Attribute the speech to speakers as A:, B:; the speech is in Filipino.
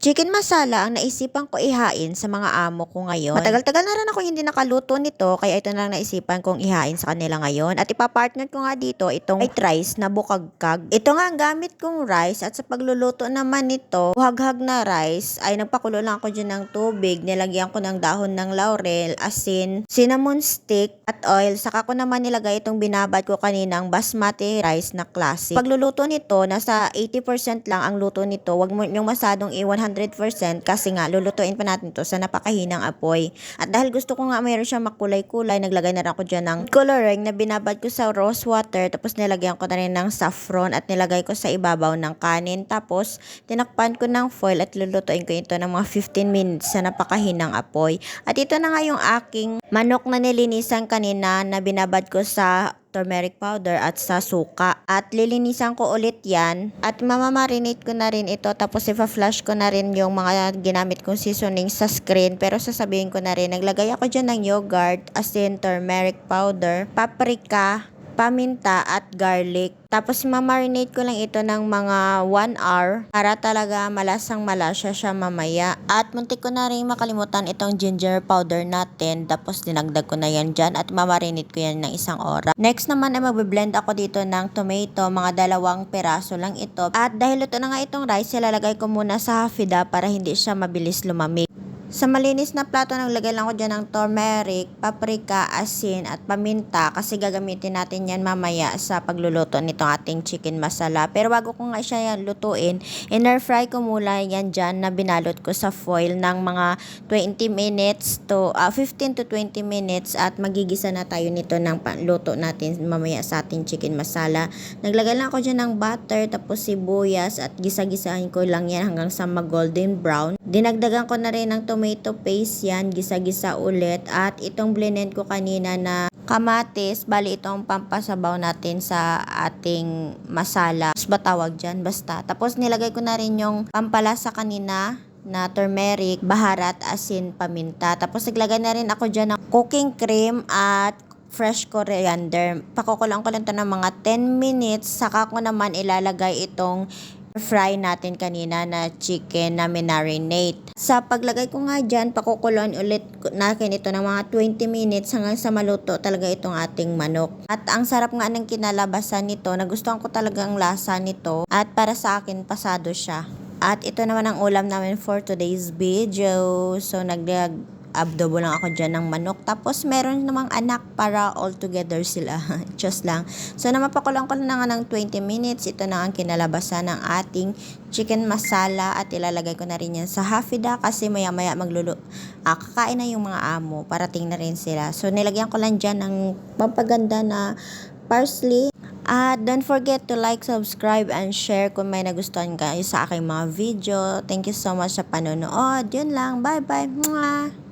A: Chicken masala ang naisipan ko ihain sa mga amo ko ngayon. Matagal-tagal na rin ako hindi nakaluto nito, kaya ito na lang naisipan kong ihain sa kanila ngayon. At ipapartner ko nga dito itong white rice na bukagkag. Ito nga ang gamit kong rice, at sa pagluluto naman nito, buhaghag na rice, ay nagpakulo lang ako dyan ng tubig. Nilagyan ko ng dahon ng laurel, asin, cinnamon stick, at oil. Saka ko naman nilagay itong binabad ko kaninang basmati rice na classic. Pagluluto nito, nasa 80% lang ang luto nito. Huwag mo yung masadong 100% kasi nga lulutuin pa natin to sa napakahinang apoy. At dahil gusto ko nga mayroon siya makulay-kulay, naglagay na rin ako dyan ng coloring na binabad ko sa rose water, tapos nilagyan ko na rin ng saffron at nilagay ko sa ibabaw ng kanin. Tapos tinakpan ko ng foil at lulutuin ko ito ng mga 15 minutes sa napakahinang apoy. At ito na nga yung aking manok na nilinisan kanina na binabad ko sa turmeric powder at sa suka. At lilinisan ko ulit yan. At mamamarinate ko na rin ito. Tapos ipa-flash ko na rin yung mga ginamit kong seasoning sa screen. Pero sasabihin ko na rin, naglagay ako dyan ng yogurt, asin, turmeric powder, paprika, paminta at garlic. Tapos mamarinate ko lang ito ng mga 1 hour para talaga malasang malasya siya mamaya. At muntik ko na rin makalimutan itong ginger powder natin. Tapos dinagdag ko na yan dyan at mamarinate ko yan ng 1 oras. Next naman ay magbe-blend ako dito ng tomato, mga 2 peraso lang ito. At dahil ito na nga itong rice, ilalagay ko muna sa hafida para hindi siya mabilis lumamig. Sa malinis na plato, naglagay lang ko dyan ng turmeric, paprika, asin at paminta kasi gagamitin natin yan mamaya sa pagluluto nitong ating chicken masala. Pero bago ko nga siya yan lutuin, in-air fry ko muna yan dyan na binalot ko sa foil ng mga 20 minutes to 15 to 20 minutes at magigisa na tayo nito ng luto natin mamaya sa ating chicken masala. Naglagay lang ako dyan ng butter, tapos sibuyas at gisa-gisahin ko lang yan hanggang sa mag-golden brown. Dinagdagan ko na rin ng tomato paste yan, gisa-gisa ulit. At itong blended ko kanina na kamatis, bali itong pampasabaw natin sa ating masala. Ba tawag dyan? Basta. Tapos nilagay ko na rin yung pampalasa kanina na turmeric, baharat, asin, paminta. Tapos naglagay na rin ako dyan ng cooking cream at fresh coriander. Pakukulang ko lang ito ng mga 10 minutes. Saka ko naman ilalagay itong fry natin kanina na chicken na marinate. Sa paglagay ko nga dyan, pakukulon ulit natin ito ng mga 20 minutes hanggang sa maluto talaga itong ating manok. At ang sarap nga ng kinalabasan nito, nagustuhan ko talaga ang lasa nito at para sa akin pasado siya. At ito naman ang ulam namin for today's video. So adobo lang ako dyan ng manok. Tapos meron namang anak para all together sila. Just lang. So namapakulang ko na nga ng 20 minutes. Ito na ang kinalabasan ng ating chicken masala at ilalagay ko na rin yan sa hafida kasi maya maya kakain na yung mga amo. Parating na rin sila. So nilagyan ko lang dyan ng pampaganda na parsley. At don't forget to like, subscribe, and share kung may nagustuhan kayo sa aking mga video. Thank you so much sa panonood. Yun lang. Bye-bye. Mwah!